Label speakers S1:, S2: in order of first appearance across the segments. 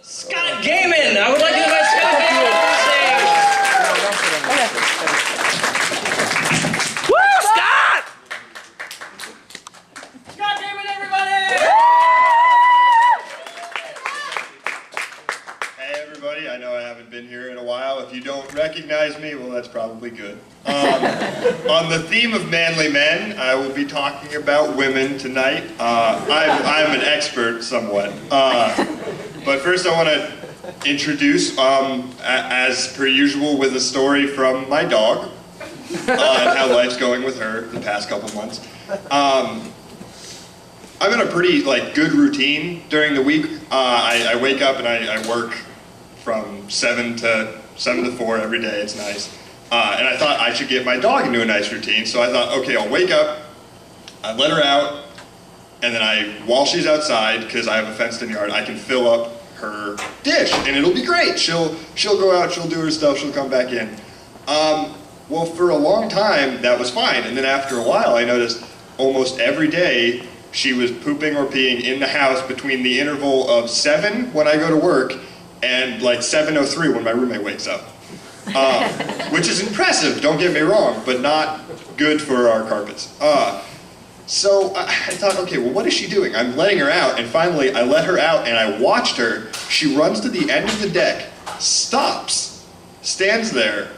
S1: Scott Gehman! I would like to invite Scott Gehman to the stage. Woo, Scott! Scott Gehman, everybody!
S2: Hey everybody, I know I haven't been here in a while. If you don't recognize me, well that's probably good. On the theme of manly men, I will be talking about women tonight. I'm an expert somewhat. But first I want to introduce, as per usual, with a story from my dog, and how life's going with her the past couple months. I'm in a pretty good routine during the week. I wake up and I work from 7 to 4 every day. It's nice. And I thought I should get my dog into a nice routine, so I thought, okay, I'll wake up, I let her out, and then while she's outside, because I have a fenced-in yard, I can fill up her dish, and it'll be great. She'll go out, she'll do her stuff, she'll come back in. Well, for a long time, that was fine, and then after a while, I noticed almost every day she was pooping or peeing in the house between the interval of 7 when I go to work and 7:03 when my roommate wakes up. Which is impressive, don't get me wrong, but not good for our carpets. So I thought, okay, well, what is she doing? I'm letting her out, and finally I let her out and I watched her. She runs to the end of the deck, stops, stands there,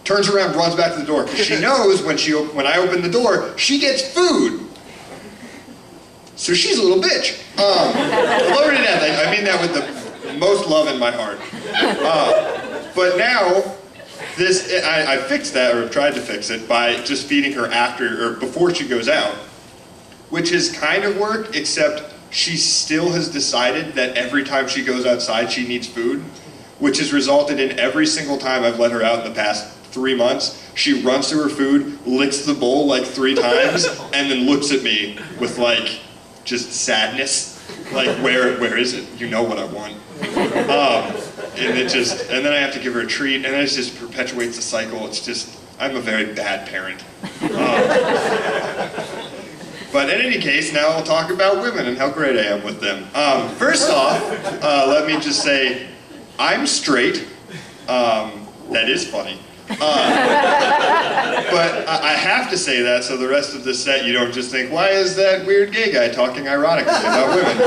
S2: turns around, runs back to the door, because she knows when I open the door, she gets food. So she's a little bitch. I love her to death. I mean that with the most love in my heart. But now, I fixed that, or tried to fix it, by just feeding her before she goes out, which has kind of worked, except she still has decided that every time she goes outside she needs food, which has resulted in every single time I've let her out in the past 3 months, she runs to her food, licks the bowl 3 times, and then looks at me with just sadness, where is it? You know what I want. And then I have to give her a treat, and then it just perpetuates the cycle. It's just, I'm a very bad parent. But in any case, now I'll talk about women and how great I am with them. First off, let me just say, I'm straight. That is funny. But I have to say that so the rest of the set you don't just think, why is that weird gay guy talking ironically about women?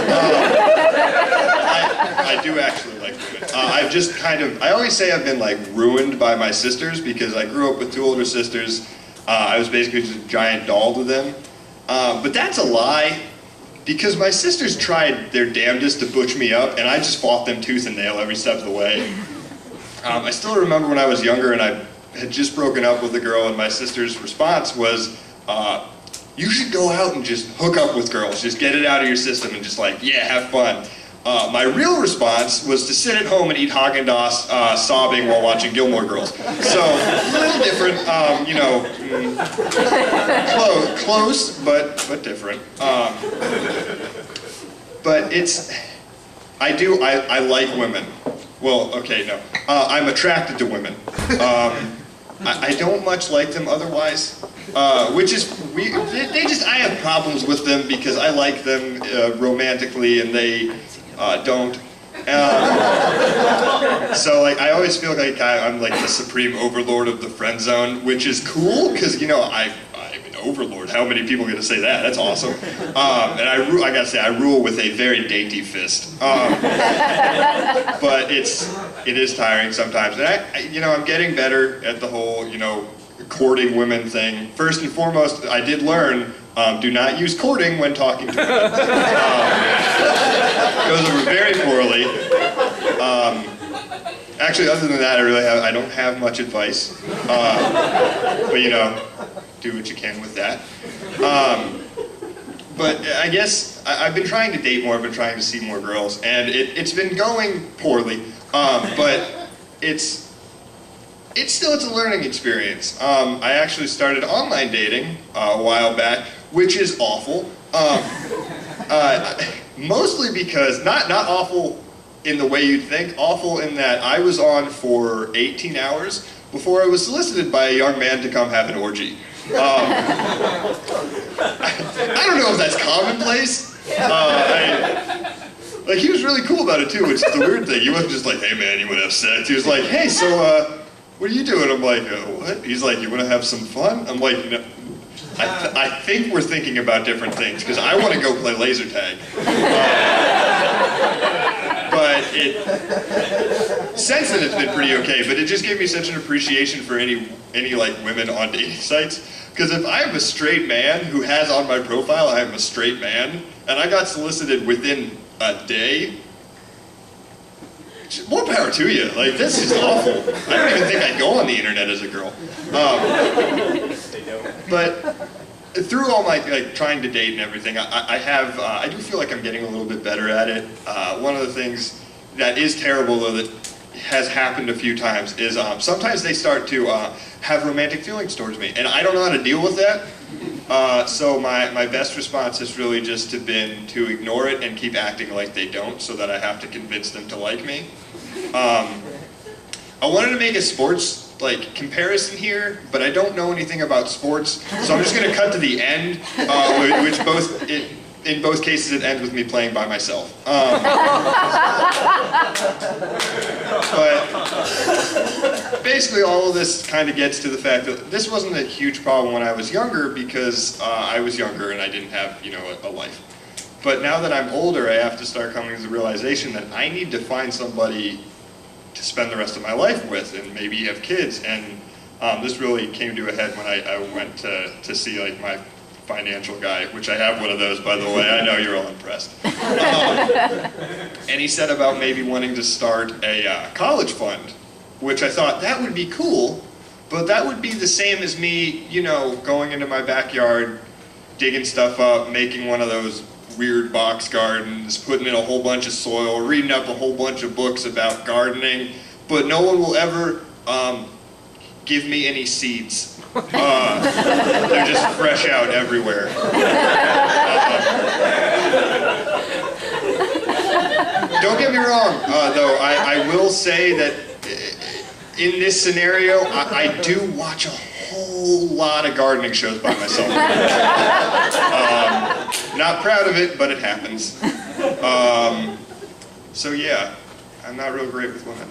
S2: I do actually like women. I've just I always say I've been ruined by my sisters because I grew up with 2 older sisters. I was basically just a giant doll to them. But that's a lie, because my sisters tried their damnedest to butch me up, and I just fought them tooth and nail every step of the way. I still remember when I was younger and I had just broken up with a girl, and my sister's response was, you should go out and just hook up with girls, just get it out of your system and just yeah, have fun. My real response was to sit at home and eat Haagen-Dazs sobbing while watching Gilmore Girls. So, a little different, close, but different. But I like women. Well, okay, no. I'm attracted to women. I don't much like them otherwise, which is weird. I have problems with them because I like them romantically and they don't. So I always feel like I'm the supreme overlord of the friend zone, which is cool because I'm an overlord. How many people get to say that? That's awesome. And I gotta say, I rule with a very dainty fist. But it is tiring sometimes. And I'm getting better at the whole, courting women thing. First and foremost, I did learn, do not use courting when talking to women. Goes over very poorly. Actually, other than that, I don't have much advice. But do what you can with that. But I guess I've been trying to date more, I've been trying to see more girls, and it's been going poorly, but it's a learning experience. I actually started online dating a while back, which is awful. Mostly because, not awful in the way you'd think, awful in that I was on for 18 hours before I was solicited by a young man to come have an orgy. I don't know if that's commonplace. Like, he was really cool about it too, which is the weird thing. He wasn't just like, hey man, you wanna have sex? He was like, hey, so, what are you doing? I'm like, what? He's like, you wanna have some fun? I'm like, no. I think we're thinking about different things, because I wanna go play laser tag. But since then it's been pretty okay, but it just gave me such an appreciation for any like women on dating sites. Because if I'm a straight man who has on my profile, I am a straight man, and I got solicited within a day, more power to you. Like, this is awful. I don't even think I'd go on the internet as a girl. But through all my trying to date and everything, I do feel like I'm getting a little bit better at it. One of the things that is terrible though that has happened a few times is sometimes they start to have romantic feelings towards me, and I don't know how to deal with that. So my best response has really just been to ignore it and keep acting like they don't, so that I have to convince them to like me. I wanted to make a sports comparison here, but I don't know anything about sports, so I'm just going to cut to the end, which in both cases it ends with me playing by myself. But basically all of this kind of gets to the fact that this wasn't a huge problem when I was younger, because I was younger and I didn't have, a life. But now that I'm older, I have to start coming to the realization that I need to find somebody to spend the rest of my life with, and maybe have kids. And this really came to a head when I went to see my financial guy, which I have one of those, by the way. I know you're all impressed. And he said about maybe wanting to start a college fund, which I thought that would be cool, but that would be the same as me, going into my backyard, digging stuff up, making one of those weird box gardens, putting in a whole bunch of soil, reading up a whole bunch of books about gardening, but no one will ever give me any seeds. They're just fresh out everywhere. Don't get me wrong, though, I will say that in this scenario, I do watch a whole lot of gardening shows by myself. Not proud of it, but it happens. So yeah, I'm not real great with women.